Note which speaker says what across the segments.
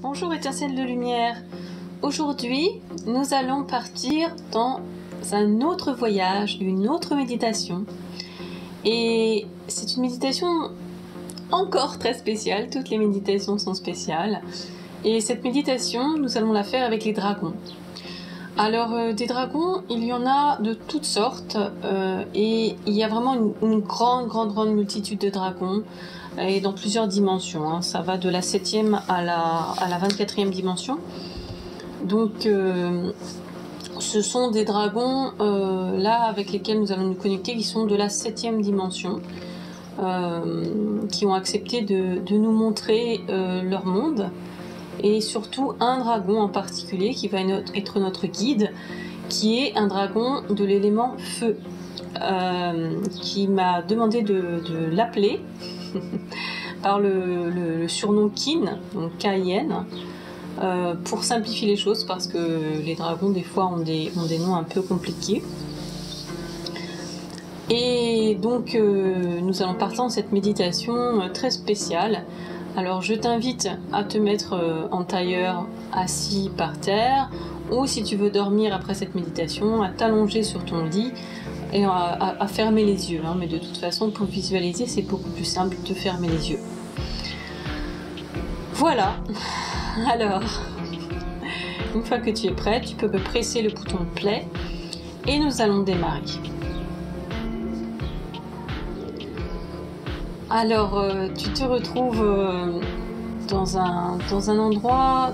Speaker 1: Bonjour étincelle de lumière. Aujourd'hui, nous allons partir dans un autre voyage, une autre méditation. Et c'est une méditation encore très spéciale, toutes les méditations sont spéciales. Et cette méditation, nous allons la faire avec les dragons. Alors des dragons, il y en a de toutes sortes et il y a vraiment une grande multitude de dragons et dans plusieurs dimensions, hein. Ça va de la 7e à la 24e dimension. Donc ce sont des dragons là avec lesquels nous allons nous connecter qui sont de la 7e dimension, qui ont accepté de nous montrer leur monde. Et surtout un dragon en particulier qui va être notre guide, qui est un dragon de l'élément feu, qui m'a demandé de l'appeler par le surnom Kin, donc K-I-N, pour simplifier les choses parce que les dragons des fois ont des noms un peu compliqués. Et donc nous allons partir dans cette méditation très spéciale. Alors je t'invite à te mettre en tailleur assis par terre, ou si tu veux dormir après cette méditation, à t'allonger sur ton lit et à fermer les yeux, hein. Mais de toute façon pour visualiser c'est beaucoup plus simple de fermer les yeux. Voilà, alors une fois que tu es prête, tu peux presser le bouton play et nous allons démarrer. Alors, tu te retrouves dans un endroit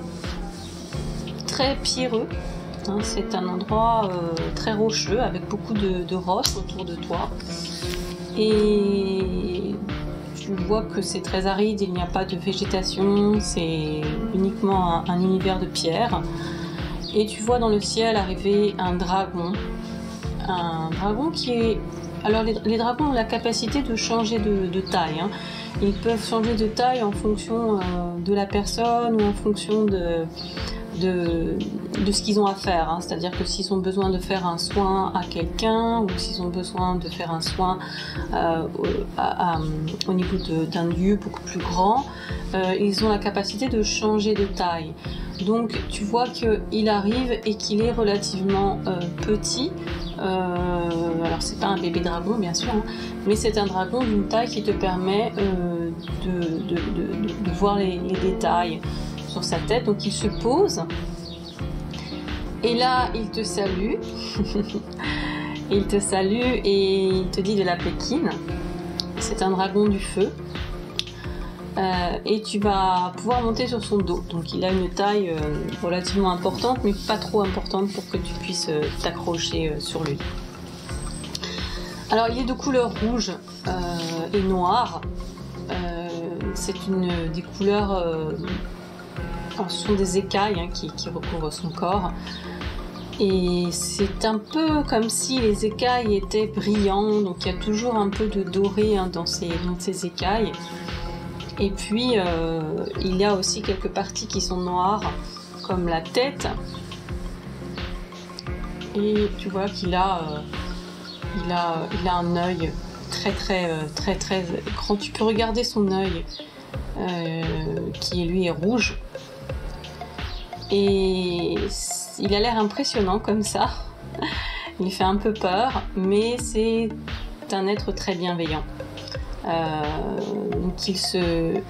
Speaker 1: très pierreux, hein, c'est un endroit très rocheux avec beaucoup de roches autour de toi. Et tu vois que c'est très aride, il n'y a pas de végétation, c'est uniquement un univers de pierre. Et tu vois dans le ciel arriver un dragon qui est... Alors les dragons ont la capacité de changer de taille, hein. Ils peuvent changer de taille en fonction de la personne ou en fonction de ce qu'ils ont à faire, hein. C'est-à-dire que s'ils ont besoin de faire un soin à quelqu'un ou s'ils ont besoin de faire un soin au niveau d'un lieu beaucoup plus grand, ils ont la capacité de changer de taille. Donc tu vois qu'il arrive et qu'il est relativement petit. Alors c'est pas un bébé dragon bien sûr, hein, mais c'est un dragon d'une taille qui te permet de voir les détails sur sa tête. Donc il se pose et là il te salue il te salue et il te dit de l'appeler Kin. C'est un dragon du feu. Et tu vas pouvoir monter sur son dos. Donc il a une taille relativement importante, mais pas trop importante pour que tu puisses t'accrocher sur lui. Alors il est de couleur rouge et noire. C'est des couleurs... ce sont des écailles, hein, qui recouvrent son corps. Et c'est un peu comme si les écailles étaient brillantes. Donc il y a toujours un peu de doré, hein, dans ces écailles. Et puis il y a aussi quelques parties qui sont noires, comme la tête. Et tu vois qu'il a un œil très grand. Tu peux regarder son œil qui lui est rouge. Et il a l'air impressionnant comme ça. Il fait un peu peur, mais c'est un être très bienveillant. Donc il se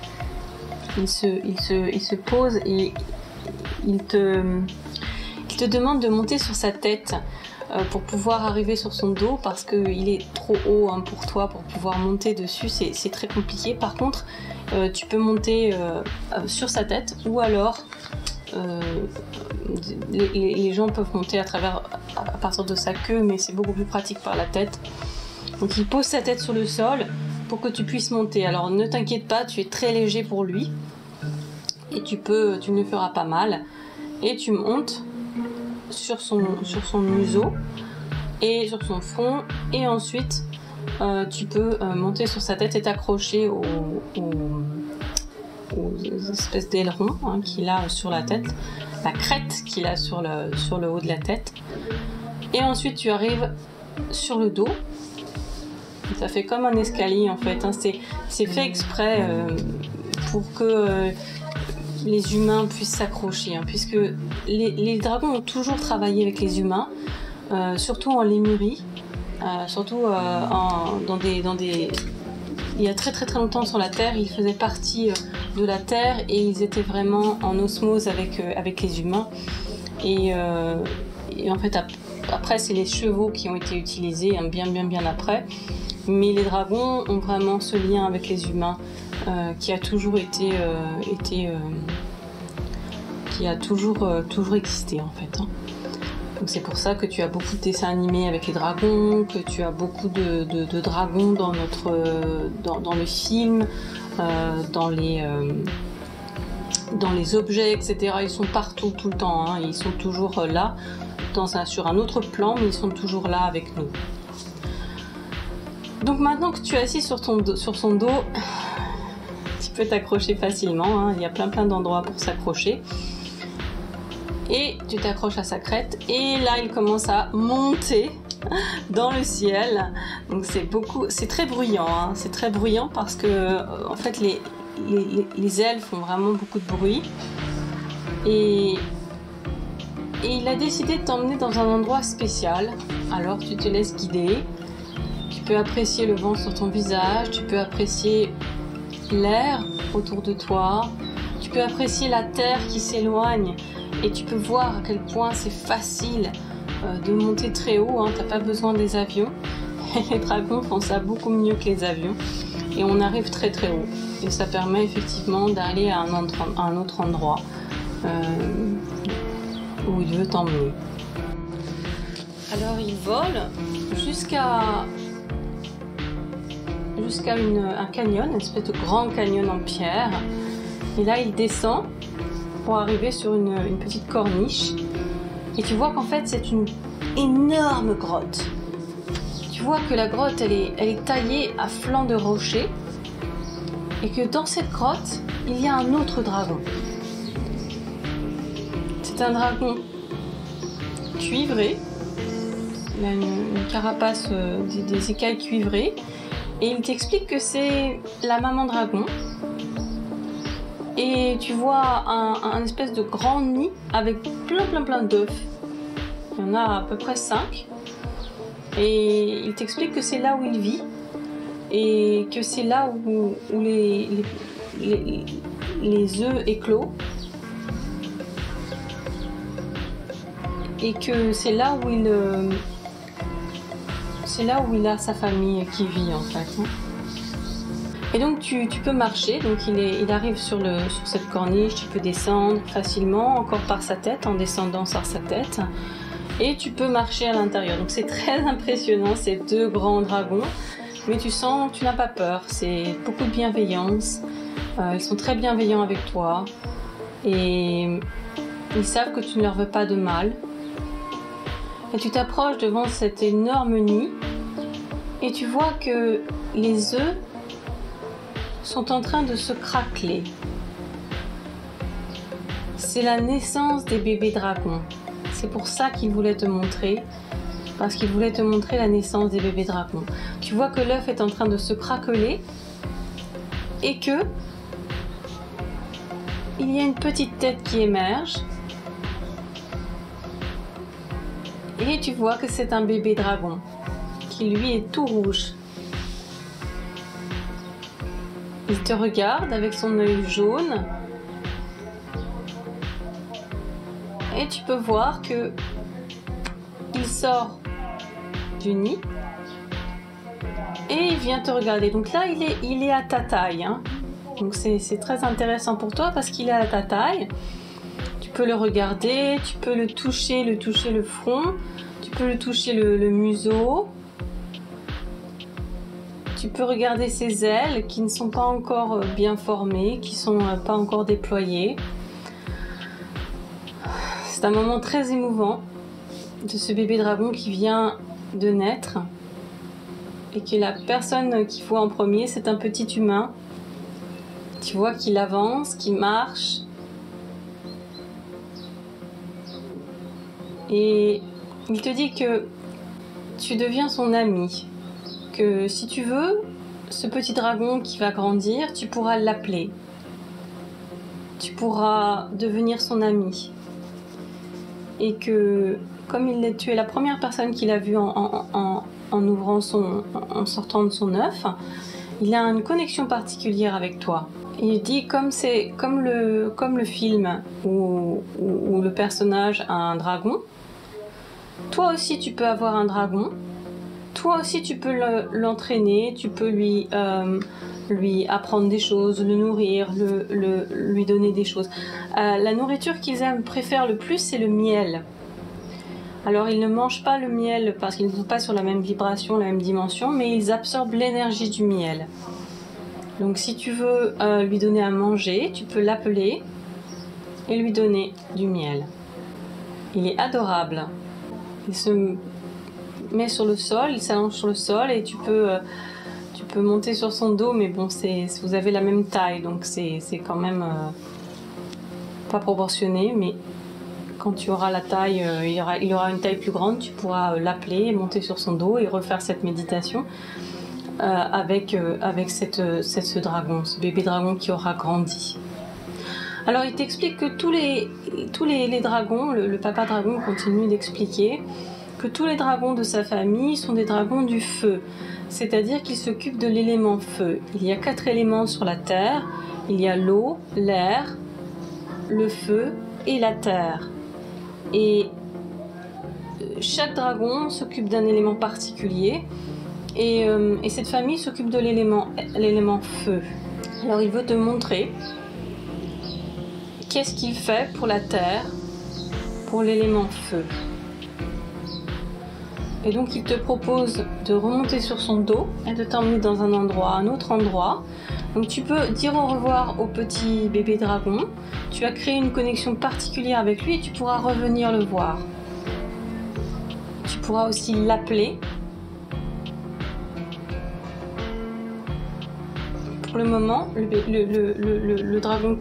Speaker 1: pose et il te demande de monter sur sa tête pour pouvoir arriver sur son dos, parce qu'il est trop haut, hein, pour toi pour pouvoir monter dessus, c'est très compliqué. Par contre tu peux monter sur sa tête, ou alors les gens peuvent monter à partir de sa queue, mais c'est beaucoup plus pratique par la tête. Donc il pose sa tête sur le sol pour que tu puisses monter. Alors ne t'inquiète pas, tu es très léger pour lui et tu ne feras pas mal. Et tu montes sur son museau et sur son front, et ensuite tu peux monter sur sa tête et t'accrocher aux espèces d'ailerons, hein, qu'il a sur la tête, la crête qu'il a sur le haut de la tête. Et ensuite tu arrives sur le dos. Ça fait comme un escalier en fait, hein. C'est fait exprès pour que les humains puissent s'accrocher, hein, puisque les dragons ont toujours travaillé avec les humains, surtout en Lémurie, surtout il y a très très très longtemps sur la Terre, ils faisaient partie de la Terre et ils étaient vraiment en osmose avec les humains. Et en fait, après, c'est les chevaux qui ont été utilisés, hein, bien après. Mais les dragons ont vraiment ce lien avec les humains qui a toujours toujours existé en fait. Hein. Donc c'est pour ça que tu as beaucoup de dessins animés avec les dragons, que tu as beaucoup de dragons dans le film, dans les objets, etc. Ils sont partout, tout le temps. Hein. Ils sont toujours là, sur un autre plan, mais ils sont toujours là avec nous. Donc maintenant que tu es assis sur son dos, tu peux t'accrocher facilement. Hein. Il y a plein d'endroits pour s'accrocher. Et tu t'accroches à sa crête. Et là, il commence à monter dans le ciel. Donc c'est très bruyant. Hein. C'est très bruyant parce que en fait les ailes font vraiment beaucoup de bruit. Et il a décidé de t'emmener dans un endroit spécial. Alors tu te laisses guider. Tu peux apprécier le vent sur ton visage. Tu peux apprécier l'air autour de toi. Tu peux apprécier la terre qui s'éloigne. Et tu peux voir à quel point c'est facile de monter très haut. Hein. Tu n'as pas besoin des avions. Les dragons font ça beaucoup mieux que les avions. Et on arrive très très haut. Et ça permet effectivement d'aller à un autre endroit où il veut t'emmener. Alors il vole jusqu'à un canyon, une espèce de grand canyon en pierre. Et là il descend pour arriver sur une petite corniche. Et tu vois qu'en fait c'est une énorme grotte. Tu vois que la grotte elle est taillée à flanc de rocher. Et que dans cette grotte, il y a un autre dragon. C'est un dragon cuivré. Il a une carapace, des écailles cuivrées. Et il t'explique que c'est la maman dragon. Et tu vois un espèce de grand nid avec plein d'œufs. Il y en a à peu près 5. Et il t'explique que c'est là où il vit. Et que c'est là où les œufs éclosent. Et que c'est là où il a sa famille qui vit en fait. Et donc tu peux marcher, donc il arrive sur cette corniche, tu peux descendre facilement, encore par sa tête, en descendant sur sa tête. Et tu peux marcher à l'intérieur. Donc c'est très impressionnant, ces deux grands dragons. Mais tu sens, tu n'as pas peur, c'est beaucoup de bienveillance. Ils sont très bienveillants avec toi. Et ils savent que tu ne leur veux pas de mal. Et tu t'approches devant cet énorme nid. Et tu vois que les œufs sont en train de se craqueler. C'est la naissance des bébés dragons. C'est pour ça qu'ils voulaient te montrer. Parce qu'il voulait te montrer la naissance des bébés dragons. Tu vois que l'œuf est en train de se craqueler et que il y a une petite tête qui émerge et tu vois que c'est un bébé dragon qui lui est tout rouge. Il te regarde avec son œil jaune et tu peux voir que il sort du nid et il vient te regarder. Donc là il est à ta taille, hein. Donc c'est très intéressant pour toi parce qu'il est à ta taille. Tu peux le regarder, tu peux le toucher le front, tu peux le toucher le museau, tu peux regarder ses ailes qui ne sont pas encore bien formées, qui sont pas encore déployées. C'est un moment très émouvant de ce bébé dragon qui vient de naître et que la personne qu'il faut en premier, c'est un petit humain. Tu vois qu'il avance, qu'il marche et il te dit que tu deviens son ami, que si tu veux, ce petit dragon qui va grandir, tu pourras l'appeler. tu pourras devenir son ami. Et que, comme tu es la première personne qu'il a vue en sortant de son œuf, il a une connexion particulière avec toi. Il dit comme le film où le personnage a un dragon, toi aussi tu peux avoir un dragon, toi aussi tu peux l'entraîner, tu peux lui apprendre des choses, le nourrir, lui donner des choses. La nourriture qu'ils préfèrent le plus, c'est le miel. Alors ils ne mangent pas le miel parce qu'ils ne sont pas sur la même vibration, la même dimension, mais ils absorbent l'énergie du miel. Donc si tu veux lui donner à manger, tu peux l'appeler et lui donner du miel. Il est adorable. Il se met sur le sol, il s'allonge sur le sol et tu peux monter sur son dos, mais bon, vous avez la même taille, donc c'est quand même pas proportionné, mais quand tu auras la taille, il aura une taille plus grande, tu pourras l'appeler, monter sur son dos et refaire cette méditation. Avec ce dragon, ce bébé dragon qui aura grandi. Alors il t'explique que tous les dragons, le papa dragon continue d'expliquer que tous les dragons de sa famille sont des dragons du feu, c'est-à-dire qu'ils s'occupent de l'élément feu. Il y a 4 éléments sur la terre, il y a l'eau, l'air, le feu et la terre. Et chaque dragon s'occupe d'un élément particulier. Et cette famille s'occupe de l'élément feu. Alors il veut te montrer qu'est-ce qu'il fait pour la terre, pour l'élément feu. Et donc il te propose de remonter sur son dos et de t'emmener dans un autre endroit. Donc tu peux dire au revoir au petit bébé dragon. Tu as créé une connexion particulière avec lui et tu pourras revenir le voir. Tu pourras aussi l'appeler. Pour le moment, le dragon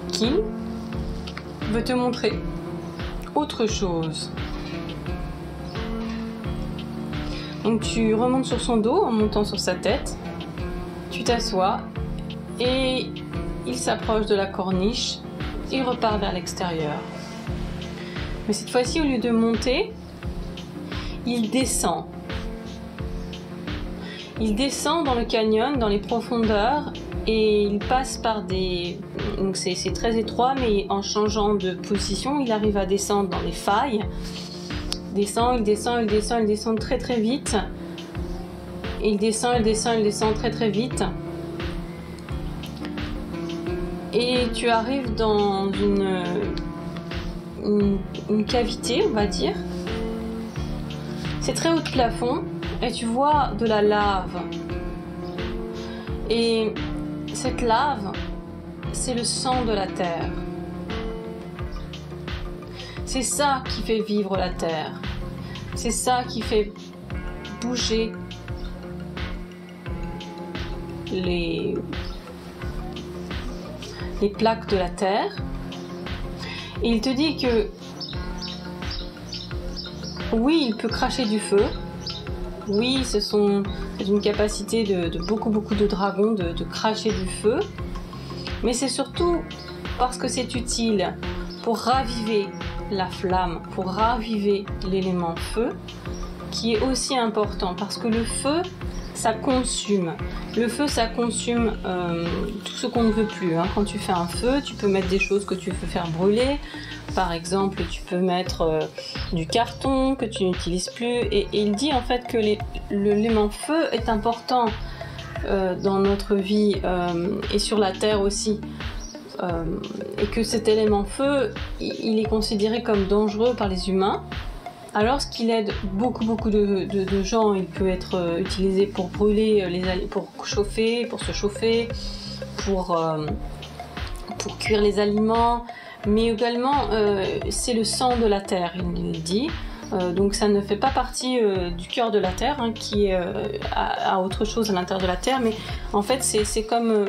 Speaker 1: King veut te montrer autre chose. Donc tu remontes sur son dos en montant sur sa tête, tu t'assois et il s'approche de la corniche, il repart vers l'extérieur. Mais cette fois-ci, au lieu de monter, il descend. Il descend dans le canyon, dans les profondeurs, et il passe par donc c'est très étroit, mais en changeant de position, il arrive à descendre dans les failles. Il descend très très vite. Il descend très très vite. Et tu arrives dans une cavité, on va dire. C'est très haut de plafond. Et tu vois de la lave. Et cette lave, c'est le sang de la terre. C'est ça qui fait vivre la terre. C'est ça qui fait bouger les plaques de la terre. Et il te dit que oui, il peut cracher du feu. Oui, c'est une capacité de beaucoup de dragons de cracher du feu, mais c'est surtout parce que c'est utile pour raviver la flamme, pour raviver l'élément feu, qui est aussi important, parce que le feu, ça consume. Le feu, ça consume tout ce qu'on ne veut plus. Hein. Quand tu fais un feu, tu peux mettre des choses que tu veux faire brûler. Par exemple, tu peux mettre du carton que tu n'utilises plus. Et il dit en fait que l'élément feu est important dans notre vie et sur la Terre aussi. Et que cet élément feu, il est considéré comme dangereux par les humains. Alors qu'il aide beaucoup de gens. Il peut être utilisé pour brûler, pour chauffer, pour se chauffer, pour cuire les aliments. Mais également, c'est le sang de la terre, il dit. Donc ça ne fait pas partie du cœur de la terre, hein, qui a autre chose à l'intérieur de la terre. Mais en fait, c'est comme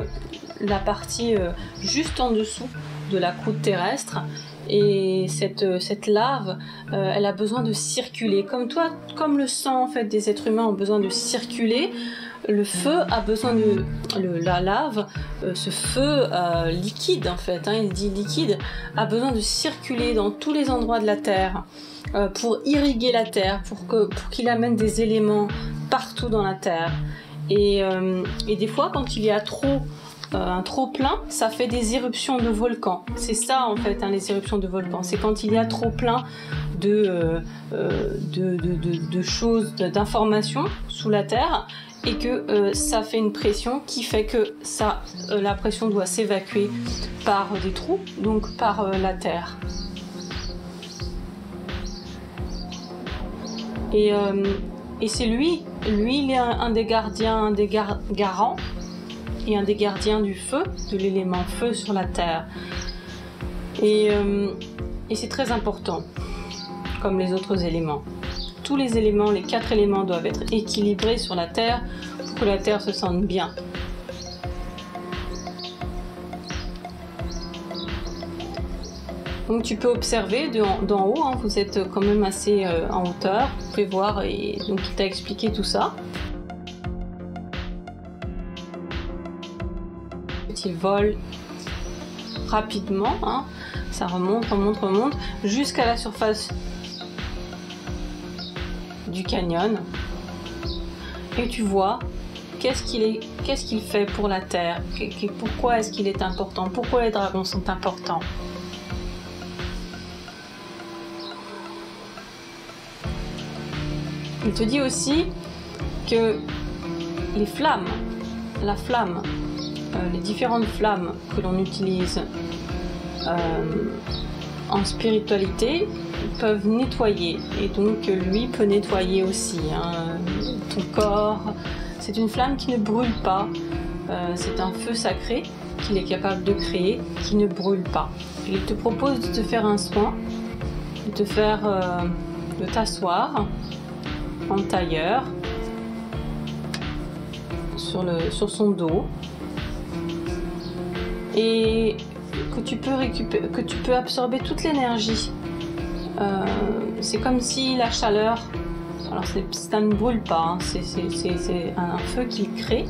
Speaker 1: la partie juste en dessous de la croûte terrestre. Et cette lave, elle a besoin de circuler. Comme le sang en fait, des êtres humains ont besoin de circuler, le feu a besoin de... la lave, ce feu liquide en fait, hein, il dit liquide, a besoin de circuler dans tous les endroits de la Terre pour irriguer la Terre, pour qu'il amène des éléments partout dans la Terre. Et des fois, quand il y a un trop plein, ça fait des éruptions de volcans. C'est ça en fait, hein, les éruptions de volcans. C'est quand il y a trop plein de choses, d'informations sous la Terre, et que ça fait une pression qui fait que la pression doit s'évacuer par des trous, donc par la Terre. Et c'est lui il est un des gardiens, un des garants et un des gardiens du feu, de l'élément feu sur la Terre. Et c'est très important, comme les autres éléments. Tous les éléments, les 4 éléments doivent être équilibrés sur la Terre pour que la Terre se sente bien. Donc tu peux observer d'en haut, hein, vous êtes quand même assez en hauteur, vous pouvez voir, et donc il t'a expliqué tout ça. Il vole rapidement, hein, ça remonte jusqu'à la surface du canyon, et tu vois qu'est-ce qu'il fait pour la Terre, pourquoi est-ce qu'il est important, pourquoi les dragons sont importants. Il te dit aussi que les flammes, la flamme, les différentes flammes que l'on utilise en spiritualité peuvent nettoyer, et donc lui peut nettoyer aussi, hein, ton corps. C'est une flamme qui ne brûle pas, c'est un feu sacré qu'il est capable de créer, qui ne brûle pas. Il te propose de te faire un soin, de t'asseoir en tailleur sur son dos, et que tu peux absorber toute l'énergie. C'est comme si la chaleur, alors ça ne brûle pas, hein, c'est un feu qu'il crée,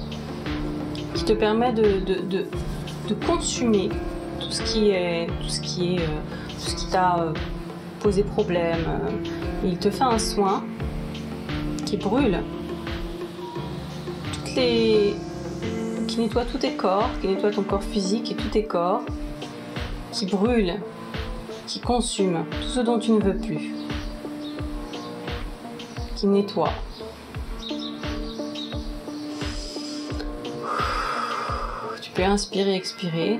Speaker 1: qui te permet de consumer tout ce qui t'a posé problème. Il te fait un soin qui brûle qui nettoie tous tes corps, qui nettoie ton corps physique et tous tes corps, qui brûle, qui consume tout ce dont tu ne veux plus, qui nettoie. Tu peux inspirer, expirer.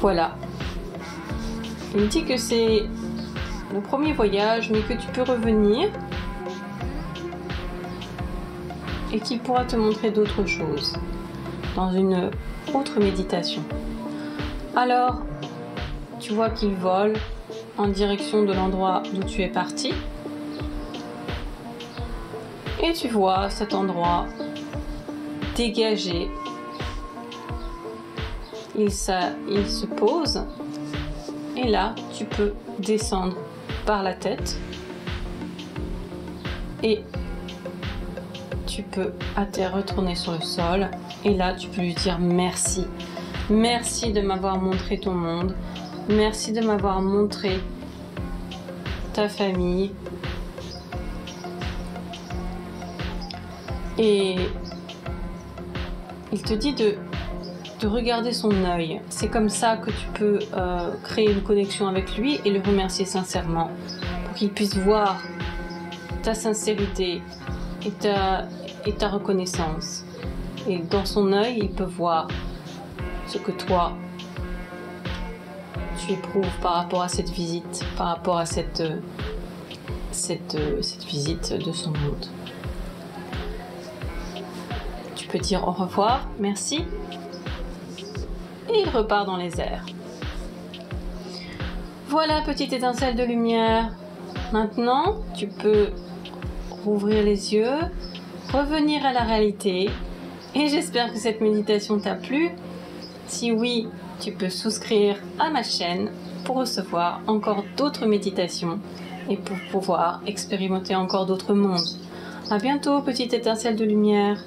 Speaker 1: Voilà. Il dit que c'est le premier voyage, mais que tu peux revenir et qu'il pourra te montrer d'autres choses dans une autre méditation. Alors, tu vois qu'il vole en direction de l'endroit d'où tu es parti, et tu vois cet endroit dégagé. Il se pose, et là tu peux descendre par la tête et tu peux retourner sur le sol, et là tu peux lui dire merci. Merci de m'avoir montré ton monde, merci de m'avoir montré ta famille. Et il te dit de regarder son œil. C'est comme ça que tu peux créer une connexion avec lui et le remercier sincèrement, pour qu'il puisse voir ta sincérité et ta reconnaissance. Et dans son œil, il peut voir ce que toi tu éprouves par rapport à cette visite, par rapport à cette visite de son monde. Tu peux dire au revoir, merci, et il repart dans les airs. Voilà, petite étincelle de lumière. Maintenant, tu peux rouvrir les yeux, revenir à la réalité, et j'espère que cette méditation t'a plu. Si oui, tu peux souscrire à ma chaîne pour recevoir encore d'autres méditations et pour pouvoir expérimenter encore d'autres mondes. À bientôt, petite étincelle de lumière.